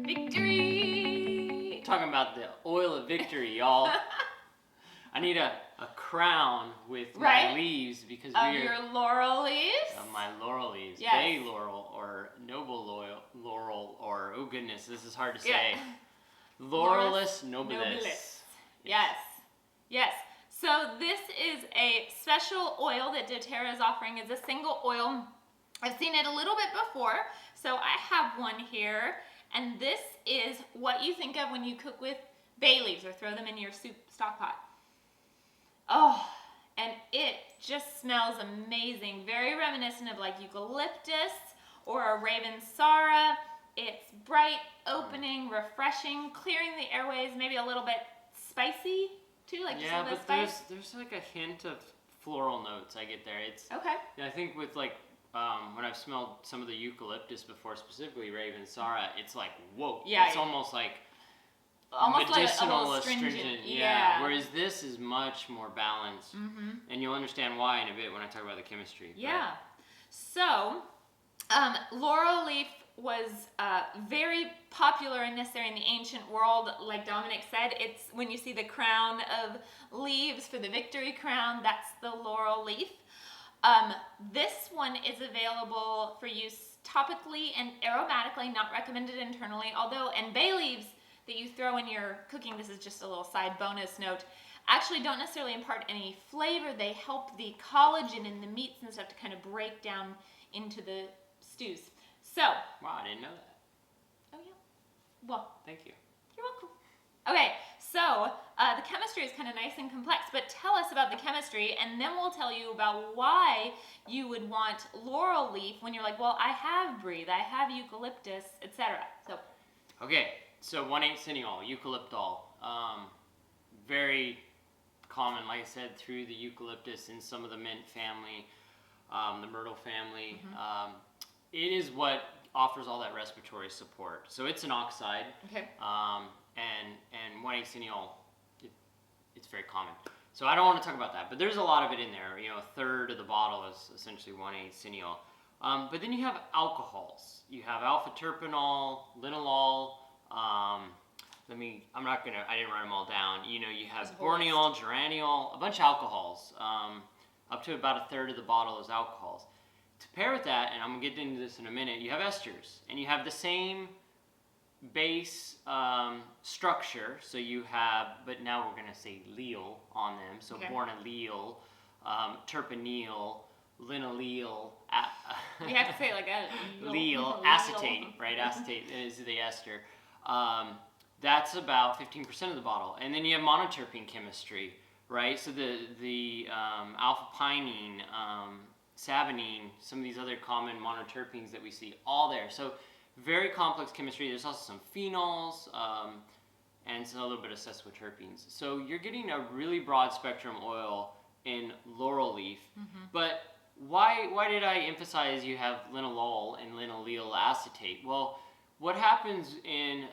Victory! Talking about the oil of victory, y'all. I need a crown with my leaves because your laurel leaves? My laurel leaves. Yes. Bay laurel or noble laurel or, oh goodness, this is hard to say. Laurelus nobilis. Yes. Yes. So this is a special oil that doTERRA is offering as a single oil. I've seen it a little bit before, so I have one here. And this is what you think of when you cook with bay leaves or throw them in your soup stock pot. Oh, and it just smells amazing. Very reminiscent of like eucalyptus or a Ravensara. It's bright, opening, refreshing, clearing the airways, maybe a little bit spicy too, like just a little bit of spice. There's like a hint of floral notes I get there. It's okay. Yeah, I think with like when I've smelled some of the eucalyptus before, specifically Ravensara, it's like whoa. Yeah, it's almost like medicinal, like astringent. Yeah. Whereas this is much more balanced, and you'll understand why in a bit when I talk about the chemistry. Yeah. So, laurel leaf was very popular and necessary in the ancient world. Like Dominic said, it's when you see the crown of leaves for the victory crown, that's the laurel leaf. This one is available for use topically and aromatically, not recommended internally, and bay leaves that you throw in your cooking, this is just a little side bonus note, actually don't necessarily impart any flavor. They help the collagen in the meats and stuff to kind of break down into the stews. So. Wow, I didn't know that. Oh yeah. Well. Thank you. You're welcome. Okay, so the chemistry is kind of nice and complex, but tell us about the chemistry, and then we'll tell you about why you would want laurel leaf when you're like, well, I have breathe, I have eucalyptus, etc. So. Okay, so 1,8 cineol, eucalyptol, very common, like I said, through the eucalyptus in some of the mint family, the myrtle family. It is what offers all that respiratory support. So it's an oxide. Okay. And 1,8 cineol, it's very common. So I don't want to talk about that, but there's a lot of it in there. You know, a third of the bottle is essentially 1,8 cineol. But then you have alcohols. You have alpha terpenol, linalool. I didn't write them all down. You know, you have borneol, geraniol, a bunch of alcohols. Up to about a third of the bottle is alcohols. To pair with that, and I'm going to get into this in a minute, you have esters. And you have the same base structure. So you have, but now we're going to say leal on them. So bornaleal, terpineal, linaleal. You have to say it like that. Leal, acetate, right? Acetate is the ester. That's about 15% of the bottle. And then you have monoterpene chemistry, right? So the alpha-pinene, savinine, some of these other common monoterpenes that we see, all there. So very complex chemistry. There's also some phenols and a little bit of sesquiterpenes. So you're getting a really broad spectrum oil in laurel leaf. But why did I emphasize you have linalool and linaleal acetate? Well, what happens in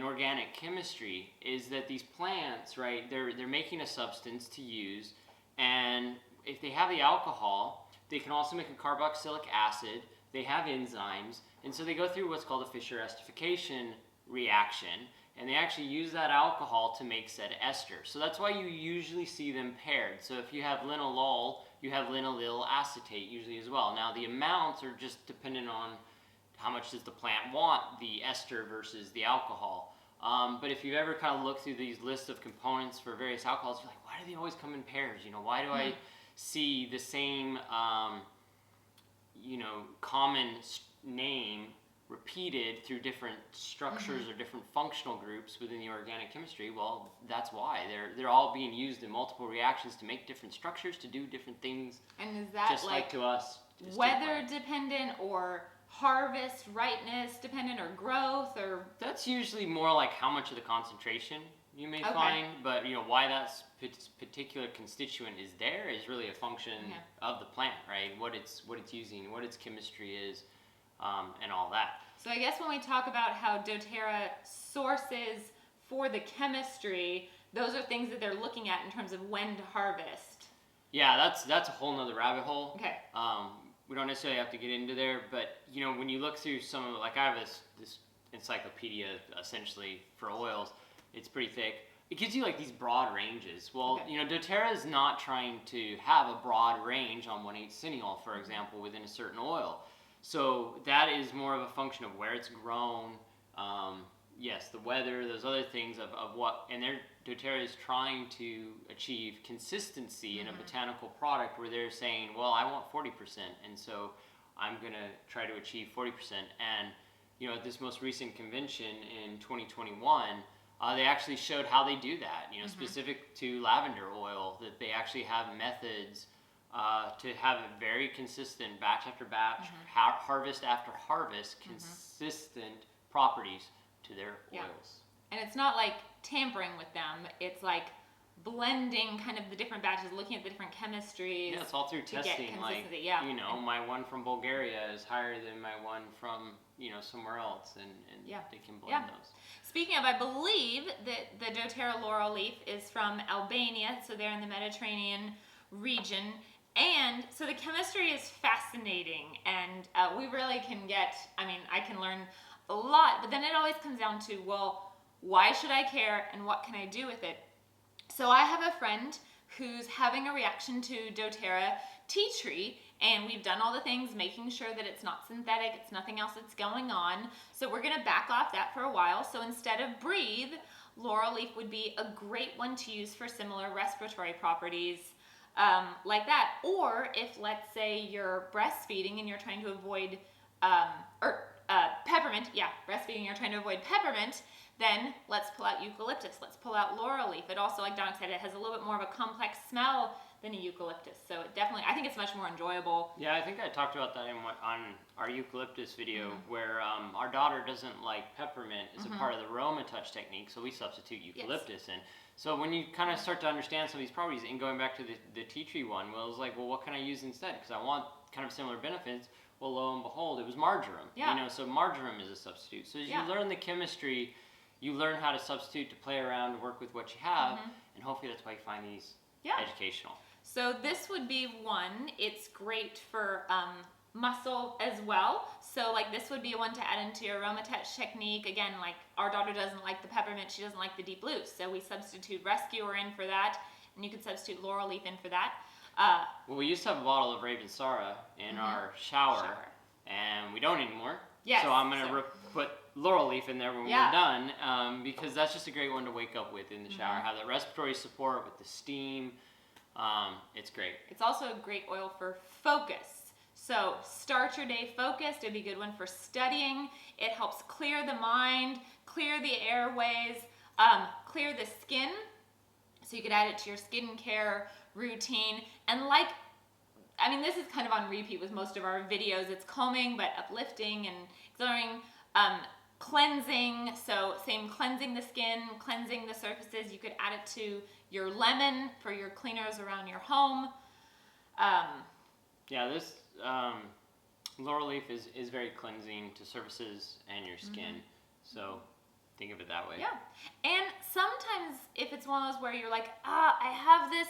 organic chemistry is that these plants, right, they're making a substance to use, and if they have the alcohol, they can also make a carboxylic acid. They have enzymes, and so they go through what's called a Fischer esterification reaction, and they actually use that alcohol to make said ester. So that's why you usually see them paired. So if you have linalool, you have linaleal acetate usually as well. Now the amounts are just dependent on how much does the plant want the ester versus the alcohol. But if you ever kind of look through these lists of components for various alcohols, you're like, why do they always come in pairs? You know, why do I see the same, common name repeated through different structures or different functional groups within the organic chemistry? Well, that's why. They're all being used in multiple reactions to make different structures, to do different things. And is that just like to us, weather dependent or harvest, ripeness dependent, or growth, or? That's usually more like how much of the concentration you may find, but why that particular constituent is there is really a function of the plant, right? What it's using, what its chemistry is, and all that. So I guess when we talk about how doTERRA sources for the chemistry, those are things that they're looking at in terms of when to harvest. Yeah, that's a whole nother rabbit hole. Okay. We don't necessarily have to get into there, but when you look through some of, like, I have this encyclopedia essentially for oils. It's pretty thick. It gives you like these broad ranges. Well, Okay. you know, doTERRA is not trying to have a broad range on 1/8 cineol, for example, within a certain oil. So that is more of a function of where it's grown. Yes, the weather, those other things of what, and doTERRA is trying to achieve consistency in a botanical product where they're saying, well, I want 40%, and so I'm going to try to achieve 40%. And, you know, at this most recent convention in 2021, they actually showed how they do that, you know, specific to lavender oil, that they actually have methods to have a very consistent batch after batch, harvest after harvest, consistent properties to their oils. And it's not like tampering with them. It's like blending kind of the different batches, looking at the different chemistries. Yeah, it's all through testing. Like, you know, my one from Bulgaria is higher than my one from, you know, somewhere else, and they can blend those. Speaking of, I believe that the doTERRA laurel leaf is from Albania, so they're in the Mediterranean region. And so the chemistry is fascinating, and we really can get, I mean, I can learn a lot, but then it always comes down to, well, why should I care and what can I do with it? So I have a friend who's having a reaction to doTERRA tea tree, and we've done all the things, making sure that it's not synthetic, it's nothing else that's going on. So we're gonna back off that for a while. So instead of Breathe, laurel leaf would be a great one to use for similar respiratory properties like that. Or if, let's say, you're breastfeeding and you're trying to avoid, peppermint, breastfeeding, you're trying to avoid peppermint, then let's pull out eucalyptus, let's pull out laurel leaf. It also, like Dominic said, it has a little bit more of a complex smell than a eucalyptus. So it definitely, I think it's much more enjoyable. Yeah, I think I talked about that on our eucalyptus video, where our daughter doesn't like peppermint as a part of the aroma touch technique, so we substitute eucalyptus in. So when you kind of start to understand some of these properties, and going back to the tea tree one, well, it was like, well, what can I use instead? Because I want kind of similar benefits. Well, lo and behold, it was marjoram. You know, so marjoram is a substitute. So as you learn the chemistry, you learn how to substitute, to play around, to work with what you have, and hopefully that's why you find these educational. So this would be one. It's great for muscle as well. So like this would be one to add into your aroma touch technique. Again, like our daughter doesn't like the peppermint, she doesn't like the deep blues. So we substitute rescuer in for that, and you could substitute laurel leaf in for that. Well, we used to have a bottle of Ravensara in our shower, and we don't anymore. Yes, so I'm going to put laurel leaf in there when we're done, because that's just a great one to wake up with in the shower. Have the respiratory support with the steam. It's great. It's also a great oil for focus. So start your day focused. It'd be a good one for studying. It helps clear the mind, clear the airways, clear the skin. So you could add it to your skincare routine. And like, I mean, this is kind of on repeat with most of our videos. It's calming, but uplifting and exhilarating, cleansing. So same, cleansing the skin, cleansing the surfaces. You could add it to your lemon for your cleaners around your home. This laurel leaf is very cleansing to surfaces and your skin. So think of it that way. Yeah. And sometimes if it's one of those where you're like, I have this,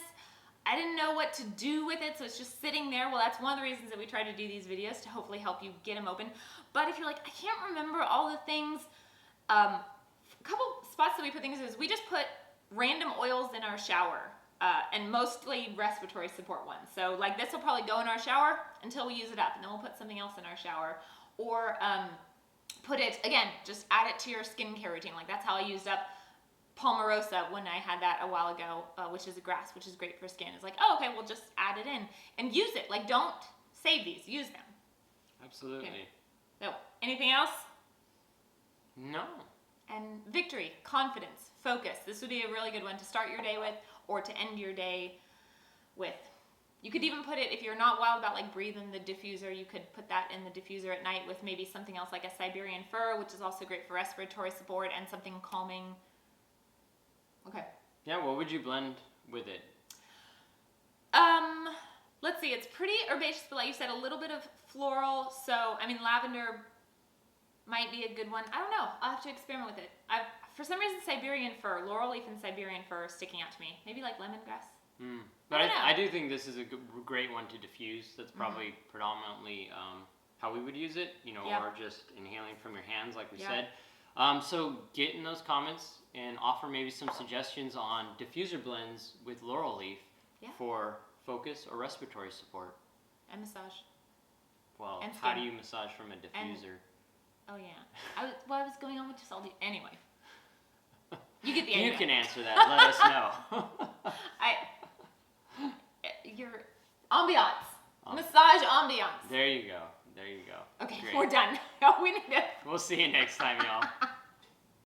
I didn't know what to do with it, so it's just sitting there. Well, that's one of the reasons that we try to do these videos, to hopefully help you get them open. But if you're like, I can't remember all the things, a couple spots that we put things is we just put random oils in our shower, and mostly respiratory support ones. So like this will probably go in our shower until we use it up, and then we'll put something else in our shower. Or put it, again, just add it to your skincare routine. Like that's how I used up Palmarosa when I had that a while ago, which is a grass, which is great for skin. It's like, oh, okay, we'll just add it in and use it. Like, don't save these, use them. Absolutely. Okay. So, anything else? No. And victory, confidence, focus. This would be a really good one to start your day with, or to end your day with. You could even put it, if you're not wild about like Breathe in the diffuser, you could put that in the diffuser at night with maybe something else like a Siberian fir, which is also great for respiratory support, and something calming. Okay. Yeah, what would you blend with it? Let's see, it's pretty herbaceous, but like you said, a little bit of floral. So, I mean, lavender might be a good one. I don't know. I'll have to experiment with it. For some reason, Siberian fir, laurel leaf and Siberian fir are sticking out to me. Maybe like lemongrass. But I do think this is a great one to diffuse. That's probably predominantly how we would use it, or just inhaling from your hands, like we said. So get in those comments and offer maybe some suggestions on diffuser blends with laurel leaf for focus or respiratory support. And massage. Well, And how do skin. you massage from a diffuser? Oh yeah. I was going on with just all the anyway. You get the idea. You can answer that. Let us know. Your ambiance. Massage ambiance. There you go. There you go. Okay, Great. we're done. We need to. We'll see you next time, y'all.